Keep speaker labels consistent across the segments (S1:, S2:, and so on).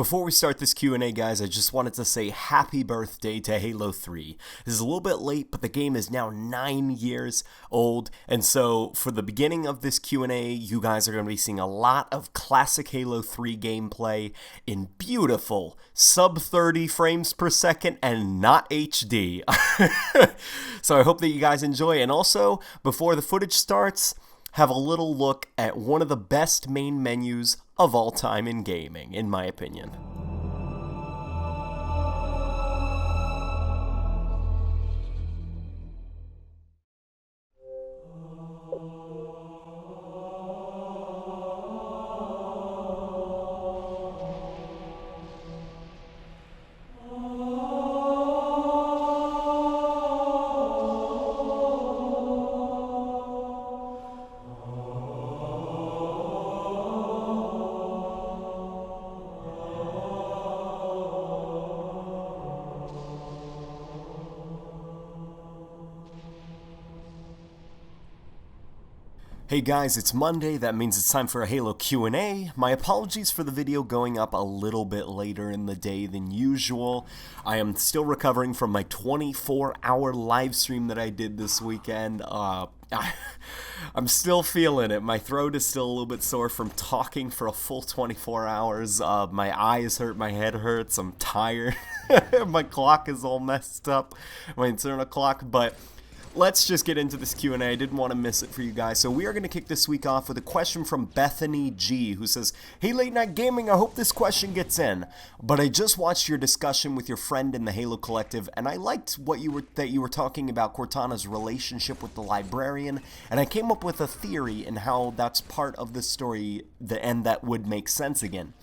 S1: Before we start this Q&A, guys, I just wanted to say happy birthday to Halo 3. This is a little bit late, but the game is now 9 years old, and so for the beginning of this Q&A, you guys are going to be seeing a lot of classic Halo 3 gameplay in beautiful sub-30 frames per second and not HD. So I hope that you guys enjoy, and also, before the footage starts, have a little look at one of the best main menus of all time in gaming, in my opinion. Hey guys, it's Monday, that means it's time for a Halo Q&A. My apologies for the video going up a little bit later in the day than usual. I am still recovering from my 24-hour live stream that I did this weekend. I'm still feeling it. My throat is still a little bit sore from talking for a full 24 hours. My eyes hurt, my head hurts, I'm tired. My clock is all messed up, my internal clock, but let's just get into this Q&A. I didn't want to miss it for you guys. So we are going to kick this week off with a question from Bethany G, who says, "Hey Late Night Gaming, I hope this question gets in. But I just watched your discussion with your friend in the Halo Collective, and I liked what you were talking about Cortana's relationship with the librarian, and I came up with a theory in how that's part of the story, and that would make sense again.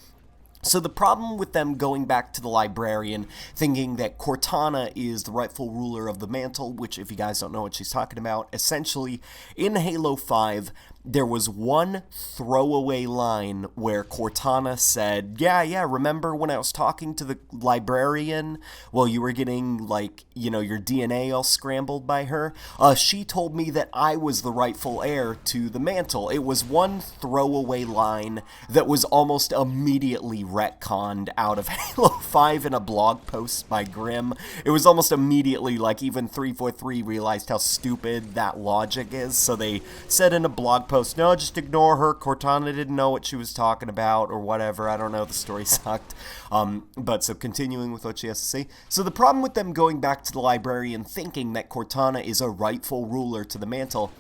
S1: So the problem with them going back to the librarian, thinking that Cortana is the rightful ruler of the mantle, which if you guys don't know what she's talking about, essentially in Halo 5, there was one throwaway line where Cortana said, yeah, remember when I was talking to the librarian while you were getting, like, your DNA all scrambled by her? She told me that I was the rightful heir to the mantle. It was one throwaway line that was almost immediately retconned out of Halo 5 in a blog post by Grimm. It was almost immediately, like, even 343 realized how stupid that logic is, so they said in a blog post, no, just ignore her, Cortana didn't know what she was talking about, or whatever, I don't know, the story sucked. But so continuing with what she has to say. So the problem with them going back to the librarian thinking that Cortana is a rightful ruler to the mantle,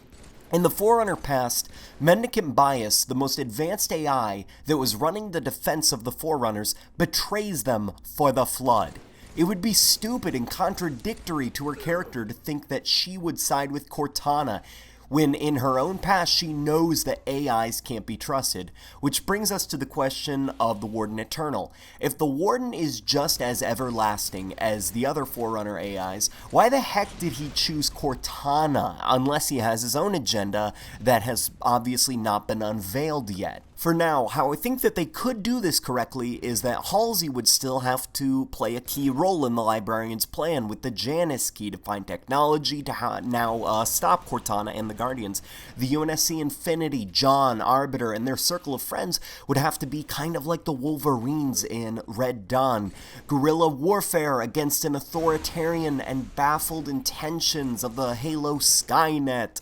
S1: in the Forerunner past, Mendicant Bias, the most advanced AI that was running the defense of the Forerunners, betrays them for the Flood. It would be stupid and contradictory to her character to think that she would side with Cortana, when in her own past she knows that AIs can't be trusted. Which brings us to the question of the Warden Eternal. If the Warden is just as everlasting as the other Forerunner AIs, why the heck did he choose Cortana, unless he has his own agenda that has obviously not been unveiled yet? For now, how I think that they could do this correctly is that Halsey would still have to play a key role in the Librarian's plan with the Janus key to find technology to now stop Cortana and the Guardians. The UNSC Infinity, John, Arbiter, and their circle of friends would have to be kind of like the Wolverines in Red Dawn. Guerrilla warfare against an authoritarian and baffled intentions of the Halo Skynet.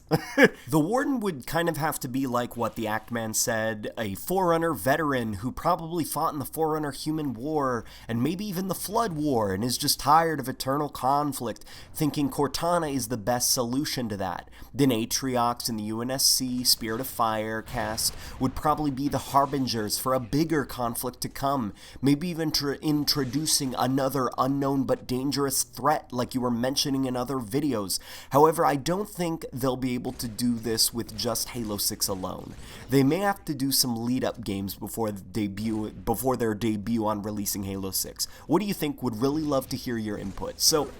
S1: The Warden would kind of have to be like what the Actman said, a Forerunner veteran who probably fought in the Forerunner Human War and maybe even the Flood War and is just tired of eternal conflict, thinking Cortana is the best solution to that. Then Atriox and the UNSC Spirit of Fire cast would probably be the harbingers for a bigger conflict to come, maybe even introducing another unknown but dangerous threat like you were mentioning in other videos. However, I don't think they'll be able to do this with just Halo 6 alone. They may have to do some lead-up games before their debut on releasing Halo 6. What do you think? Would really love to hear your input. So,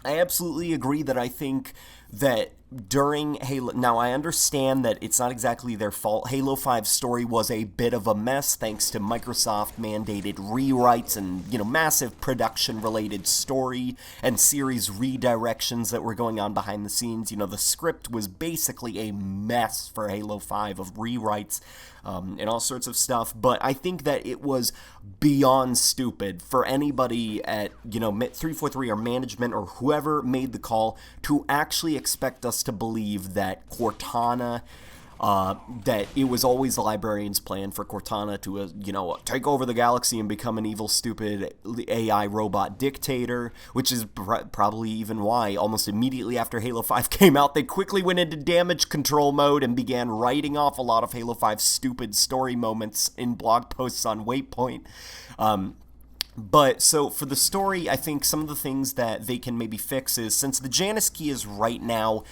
S1: I absolutely agree that I think that during Halo, now I understand that it's not exactly their fault. Halo 5's story was a bit of a mess thanks to Microsoft mandated rewrites and, massive production related story and series redirections that were going on behind the scenes. The script was basically a mess for Halo 5 of rewrites. and all sorts of stuff. But I think that it was beyond stupid for anybody at, 343 or management or whoever made the call to actually expect us to believe that Cortana, that it was always the Librarian's plan for Cortana to, take over the galaxy and become an evil, stupid AI robot dictator, which is probably even why almost immediately after Halo 5 came out, they quickly went into damage control mode and began writing off a lot of Halo 5's stupid story moments in blog posts on Waypoint. But so for the story, I think some of the things that they can maybe fix is, since the Janus key is right now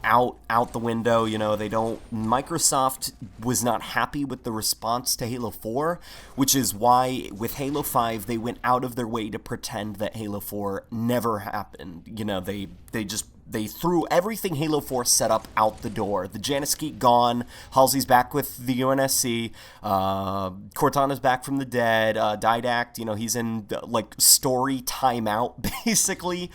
S1: out the window, Microsoft was not happy with the response to Halo 4, which is why with Halo 5 they went out of their way to pretend that Halo 4 never happened. They threw everything Halo 4 set up out the door. The Janus key gone, Halsey's back with the UNSC, Cortana's back from the dead, Didact, he's in story timeout basically.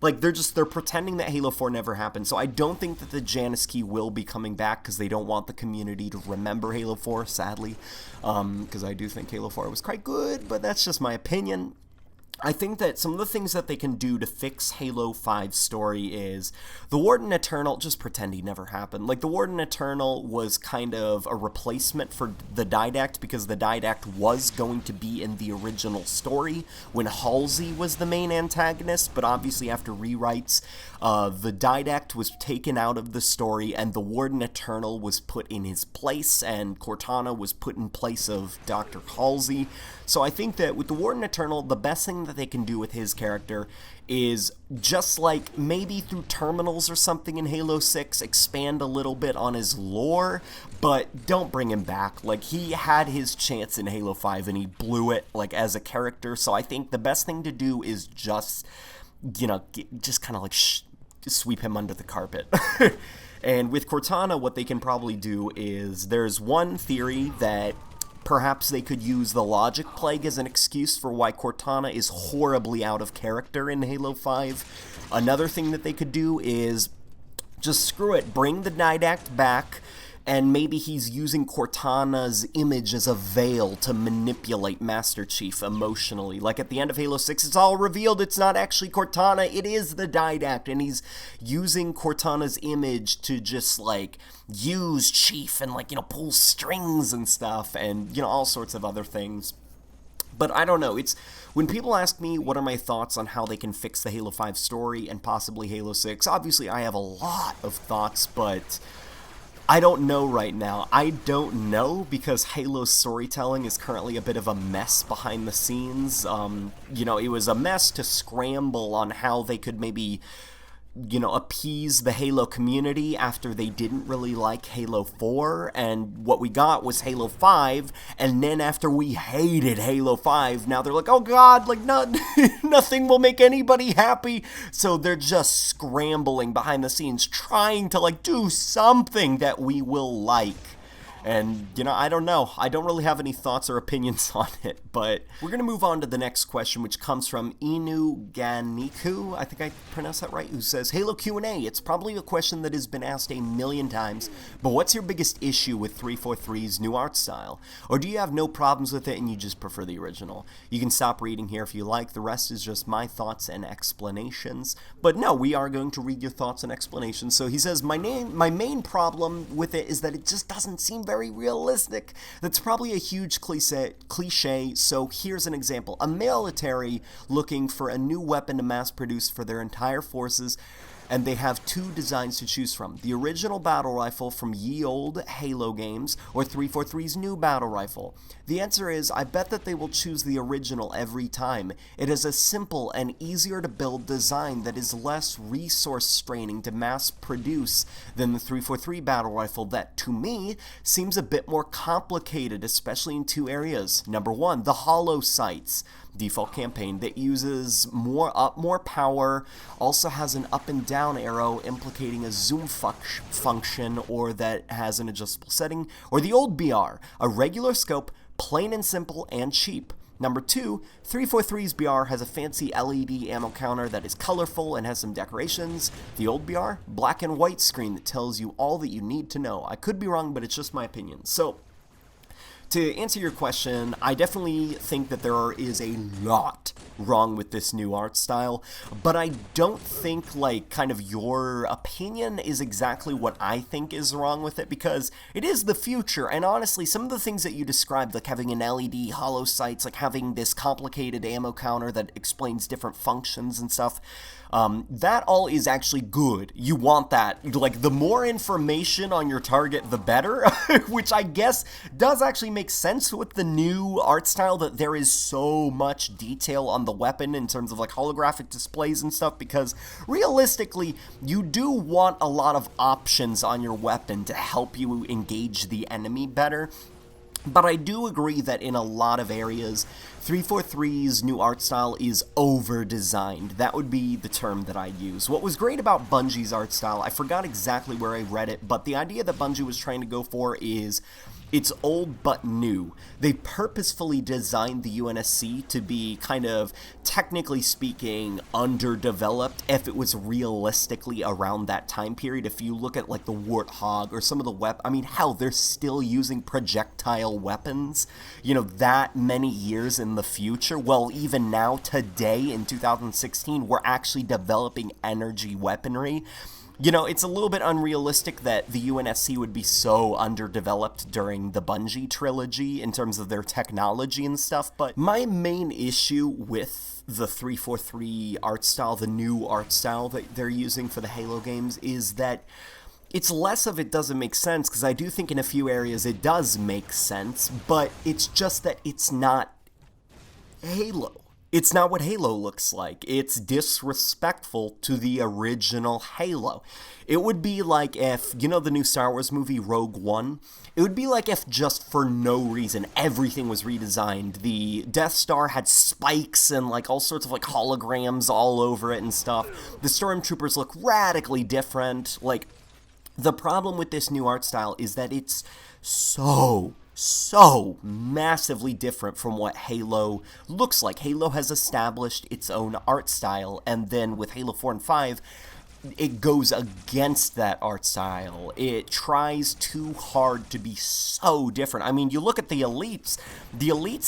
S1: They're pretending that Halo 4 never happened. So I don't think that the Janus key will be coming back because they don't want the community to remember Halo 4, sadly. Because I do think Halo 4 was quite good, but that's just my opinion. I think that some of the things that they can do to fix Halo 5's story is the Warden Eternal, just pretend he never happened. The Warden Eternal was kind of a replacement for the Didact because the Didact was going to be in the original story when Halsey was the main antagonist, but obviously after rewrites, the Didact was taken out of the story and the Warden Eternal was put in his place and Cortana was put in place of Dr. Halsey. So I think that with the Warden Eternal, the best thing that they can do with his character is just maybe through terminals or something in Halo 6, expand a little bit on his lore, but don't bring him back. He had his chance in Halo 5 and he blew it, as a character. So I think the best thing to do is just, sweep him under the carpet. And with Cortana, what they can probably do is, there's one theory that perhaps they could use the logic plague as an excuse for why Cortana is horribly out of character in Halo 5. Another thing that they could do is just screw it, bring the Didact back, and maybe he's using Cortana's image as a veil to manipulate Master Chief emotionally. At the end of Halo 6, it's all revealed it's not actually Cortana, it is the Didact, and he's using Cortana's image to just, use Chief and, pull strings and stuff, and, all sorts of other things. But I don't know, when people ask me what are my thoughts on how they can fix the Halo 5 story and possibly Halo 6, obviously I have a lot of thoughts, but I don't know right now. I don't know because Halo's storytelling is currently a bit of a mess behind the scenes. It was a mess to scramble on how they could maybe, appease the Halo community after they didn't really like Halo 4, and what we got was Halo 5, and then after we hated Halo 5, now they're oh god, nothing will make anybody happy, so they're just scrambling behind the scenes, trying to, do something that we will like. And, I don't know. I don't really have any thoughts or opinions on it, but we're going to move on to the next question, which comes from Inu Ganiku, I think I pronounced that right, who says, Halo Q&A, it's probably a question that has been asked a million times, but what's your biggest issue with 343's new art style? Or do you have no problems with it and you just prefer the original? You can stop reading here if you like. The rest is just my thoughts and explanations. But no, we are going to read your thoughts and explanations. So he says, my main problem with it is that it just doesn't seem very realistic. That's probably a huge cliche, so here's an example. A military looking for a new weapon to mass produce for their entire forces, and they have two designs to choose from. The original battle rifle from ye old Halo games, or 343's new battle rifle. The answer is, I bet that they will choose the original every time. It is a simple and easier to build design that is less resource straining to mass produce than the 343 battle rifle that, to me, seems a bit more complicated, especially in two areas. Number one, the hollow sights. Default campaign that uses more power, also has an up and down arrow implicating a zoom function, or that has an adjustable setting, or the old BR, a regular scope, plain and simple and cheap. Number two, 343's BR has a fancy LED ammo counter that is colorful and has some decorations. The old BR, black and white screen that tells you all that you need to know. I could be wrong, but it's just my opinion. So, To answer your question, I definitely think that there is a lot wrong with this new art style, but I don't think, like, kind of your opinion is exactly what I think is wrong with it, because it is the future, and honestly, some of the things that you described, like having an LED holo sights, like having this complicated ammo counter that explains different functions and stuff, that all is actually good. You want that. Like, the more information on your target, the better, which I guess does actually make sense with the new art style, that there is so much detail on the weapon in terms of, like, holographic displays and stuff, because realistically, you do want a lot of options on your weapon to help you engage the enemy better. But I do agree that in a lot of areas, 343's new art style is over-designed. That would be the term that I'd use. What was great about Bungie's art style, I forgot exactly where I read it, but the idea that Bungie was trying to go for is it's old but new. They purposefully designed the UNSC to be kind of, technically speaking, underdeveloped if it was realistically around that time period. If you look at, like, the Warthog or some of the I mean, hell, they're still using projectile weapons, you know, that many years in the future. Well, even now, today, in 2016, we're actually developing energy weaponry. You know, it's a little bit unrealistic that the UNSC would be so underdeveloped during the Bungie trilogy in terms of their technology and stuff, but my main issue with the 343 art style, the new art style that they're using for the Halo games, is that it's less of it doesn't make sense, because I do think in a few areas it does make sense, but it's just that it's not Halo. It's not what Halo looks like. It's disrespectful to the original Halo. It would be like if, you know, the new Star Wars movie Rogue One? It would be like if just for no reason everything was redesigned. The Death Star had spikes and, like, all sorts of, like, holograms all over it and stuff. The Stormtroopers look radically different. Like, the problem with this new art style is that it's so massively different from what Halo looks like. Halo has established its own art style, and then with Halo 4 and 5, it goes against that art style. It tries too hard to be so different. I mean, you look at the elites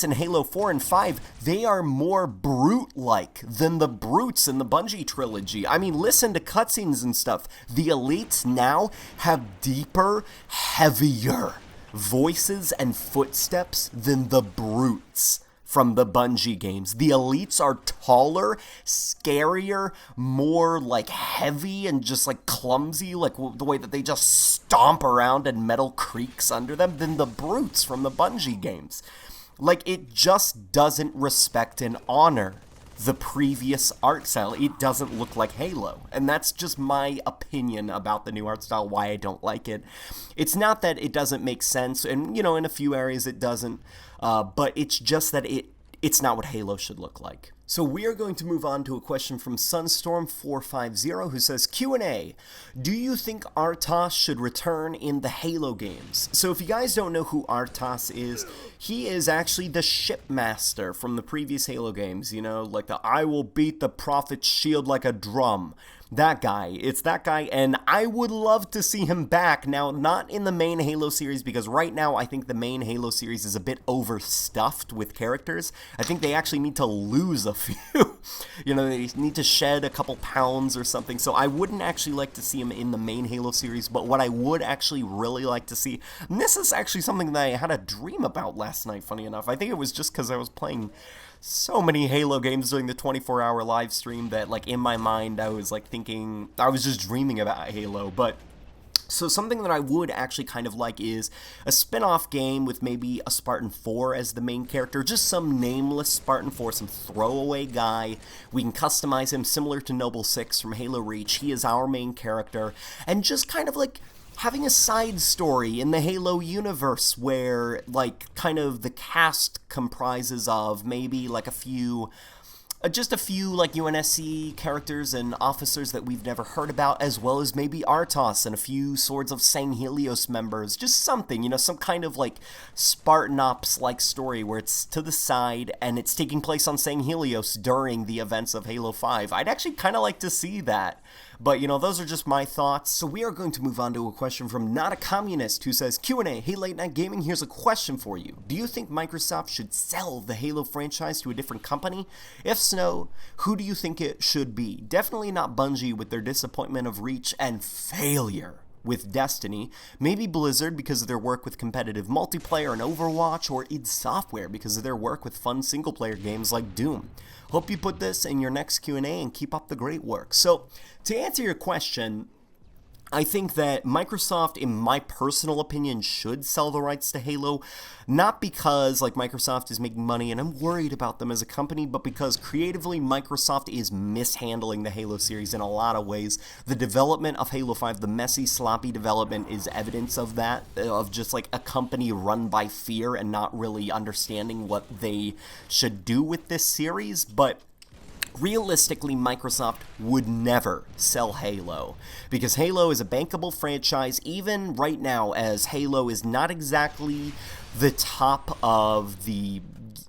S1: in Halo 4 and 5, they are more brute-like than the brutes in the Bungie trilogy. I mean, listen to cutscenes and stuff. The elites now have deeper, heavier voices and footsteps than the brutes from the Bungie games. The elites are taller, scarier, more, like, heavy and just, like, clumsy, like the way that they just stomp around and metal creaks under them, than the brutes from the Bungie games. Like, it just doesn't respect and honor the previous art style. It doesn't look like Halo, and that's just my opinion about the new art style, why I don't like it. It's not that it doesn't make sense, and, you know, in a few areas it doesn't, but it's just that it's not what Halo should look like. So we are going to move on to a question from Sunstorm450, who says, Q&A, do you think Artas should return in the Halo games? So if you guys don't know who Artas is, he is actually the shipmaster from the previous Halo games, you know, like the I will beat the Prophet's shield like a drum. That guy. It's that guy, and I would love to see him back. Now, not in the main Halo series, because right now I think the main Halo series is a bit overstuffed with characters. I think they actually need to lose a few. You know, they need to shed a couple pounds or something, so I wouldn't actually like to see him in the main Halo series, but what I would actually really like to see, and this is actually something that I had a dream about last night, funny enough. I think it was just because I was playing so many Halo games during the 24-hour live stream that, like, in my mind I was, like, thinking, I was just dreaming about Halo. But so something that I would actually kind of like is a spin-off game with maybe a Spartan 4 as the main character, just some nameless Spartan 4, some throwaway guy. We can customize him similar to Noble 6 from Halo Reach. He is our main character, and just kind of like having a side story in the Halo universe where, like, kind of the cast comprises of maybe, like, just a few, like, UNSC characters and officers that we've never heard about, as well as maybe Artos and a few Swords of Sanghelios members. Just something, you know, some kind of, like, Spartan Ops-like story where it's to the side and it's taking place on Sanghelios during the events of Halo 5. I'd actually kind of like to see that. But, those are just my thoughts. So we are going to move on to a question from Not a Communist, who says, Q&A, hey Late Night Gaming, here's a question for you. Do you think Microsoft should sell the Halo franchise to a different company? If so, who do you think it should be? Definitely not Bungie with their disappointment of Reach and failure with Destiny, maybe Blizzard because of their work with competitive multiplayer and Overwatch, or id Software because of their work with fun single-player games like Doom. Hope you put this in your next Q&A and keep up the great work. So, to answer your question, I think that Microsoft, in my personal opinion, should sell the rights to Halo, not because Microsoft is making money and I'm worried about them as a company, but because creatively Microsoft is mishandling the Halo series in a lot of ways. The development of Halo 5, the messy, sloppy development, is evidence of that, of just a company run by fear and not really understanding what they should do with this series. But realistically, Microsoft would never sell Halo, because Halo is a bankable franchise, even right now, as Halo is not exactly the top of the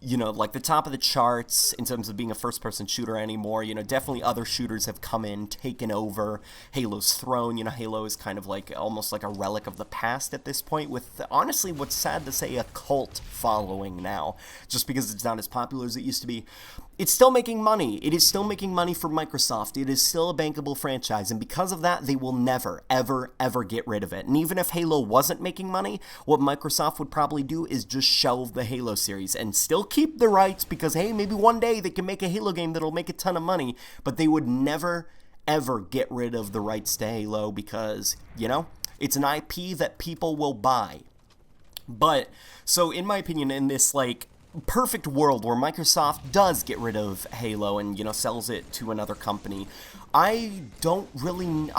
S1: the top of the charts in terms of being a first-person shooter anymore. Definitely other shooters have come in, taken over Halo's throne. Halo is kind of almost like a relic of the past at this point, with, honestly, what's sad to say, a cult following now, just because it's not as popular as it used to be. It's still making money. It is still making money for Microsoft. It is still a bankable franchise, and because of that, they will never, ever, ever get rid of it. And even if Halo wasn't making money, what Microsoft would probably do is just shelve the Halo series and still keep the rights, because, hey, maybe one day they can make a Halo game that'll make a ton of money, but they would never, ever get rid of the rights to Halo because, it's an IP that people will buy. But, so in my opinion, in this, perfect world where Microsoft does get rid of Halo and, sells it to another company, I don't really...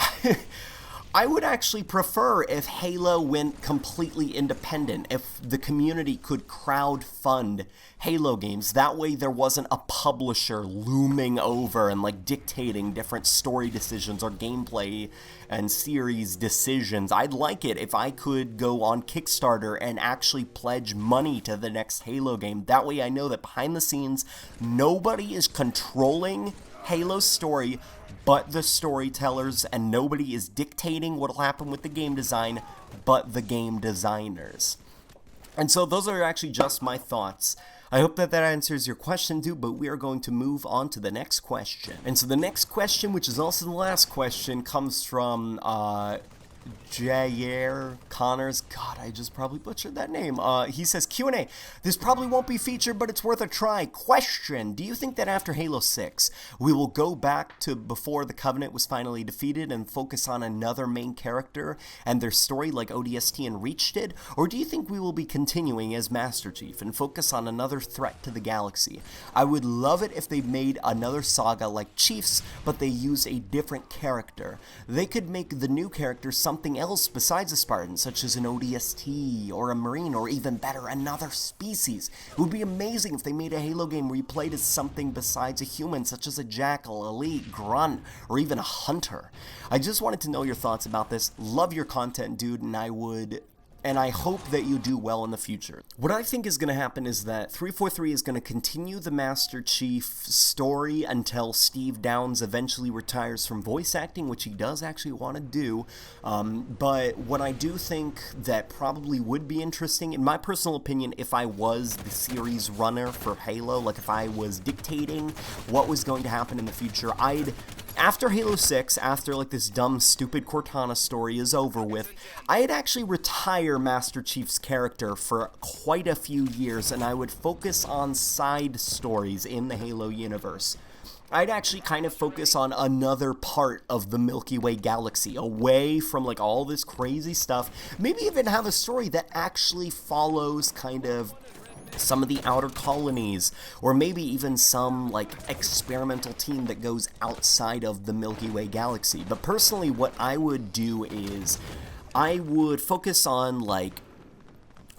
S1: I would actually prefer if Halo went completely independent, if the community could crowdfund Halo games. That way there wasn't a publisher looming over and dictating different story decisions or gameplay and series decisions. I'd like it if I could go on Kickstarter and actually pledge money to the next Halo game. That way I know that behind the scenes, nobody is controlling Halo's story but the storytellers, and nobody is dictating what'll happen with the game design but the game designers. And so those are actually just my thoughts. I hope that answers your question, dude, but we are going to move on to the next question. And so the next question, which is also the last question, comes from Jair Connors. God, I just probably butchered that name. He says, Q&A, this probably won't be featured, but it's worth a try. Question, do you think that after Halo 6, we will go back to before the Covenant was finally defeated and focus on another main character and their story like ODST and Reach did? Or do you think we will be continuing as Master Chief and focus on another threat to the galaxy? I would love it if they made another saga like Chiefs, but they use a different character. They could make the new character something else besides a Spartan, such as an ODST or a Marine, or even better, another species. It would be amazing if they made a Halo game where you played as something besides a human, such as a Jackal, Elite, Grunt, or even a Hunter. I just wanted to know your thoughts about this. Love your content, dude, and I hope that you do well in the future. What I think is going to happen is that 343 is going to continue the Master Chief story until Steve Downes eventually retires from voice acting, which he does actually want to do. But what I do think that probably would be interesting, in my personal opinion, if I was the series runner for Halo, if I was dictating what was going to happen in the future, after Halo 6, after this dumb, stupid Cortana story is over with, I'd actually retire Master Chief's character for quite a few years, and I would focus on side stories in the Halo universe. I'd actually kind of focus on another part of the Milky Way galaxy, away from all this crazy stuff. Maybe even have a story that actually follows kind of some of the outer colonies, or maybe even some experimental team that goes outside of the Milky Way galaxy. But personally, what I would do is I would focus on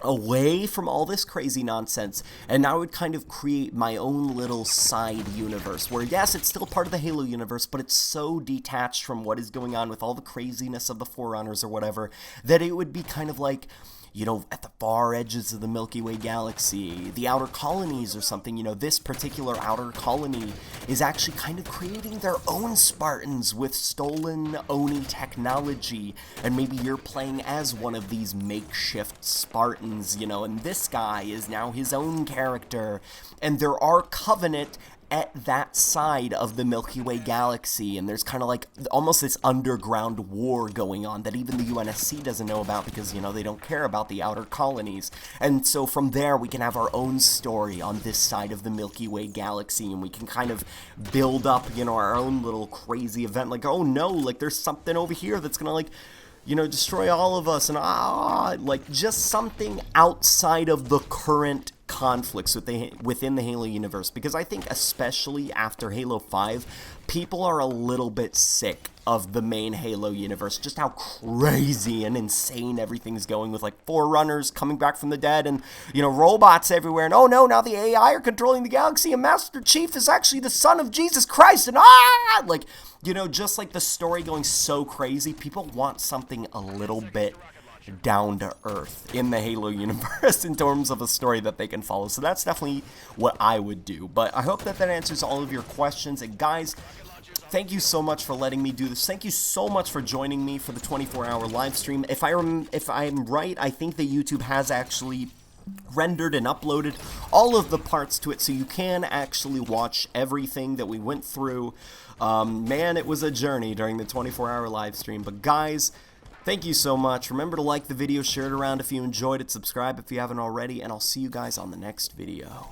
S1: away from all this crazy nonsense, and I would kind of create my own little side universe where, yes, it's still part of the Halo universe, but it's so detached from what is going on with all the craziness of the Forerunners or whatever, that it would be kind of you know, at the far edges of the Milky Way galaxy, the outer colonies or something, you know, this particular outer colony is actually kind of creating their own Spartans with stolen Oni technology, and maybe you're playing as one of these makeshift Spartans, you know, and this guy is now his own character, and there are Covenant at that side of the Milky Way galaxy, and there's kind of like almost this underground war going on that even the UNSC doesn't know about because, you know, they don't care about the outer colonies. And so from there we can have our own story on this side of the Milky Way galaxy, and we can kind of build up, you know, our own little crazy event, like, oh no, like there's something over here that's gonna, like, you know, destroy all of us, and like just something outside of the current conflicts within the Halo universe, because I think especially after Halo 5, people are a little bit sick of the main Halo universe, just how crazy and insane everything's going with, like, Forerunners coming back from the dead, and, you know, robots everywhere, and oh no, now the AI are controlling the galaxy, and Master Chief is actually the son of Jesus Christ, and like, you know, just like the story going so crazy, people want something a little bit down to earth in the Halo universe in terms of a story that they can follow. So that's definitely what I would do. But I hope that answers all of your questions. And guys, thank you so much for letting me do this. Thank you so much for joining me for the 24-hour live stream. If I'm right, I think that YouTube has actually rendered and uploaded all of the parts to it, so you can actually watch everything that we went through. Man, it was a journey during the 24-hour live stream. But guys, thank you so much. Remember to like the video, share it around if you enjoyed it, subscribe if you haven't already, and I'll see you guys on the next video.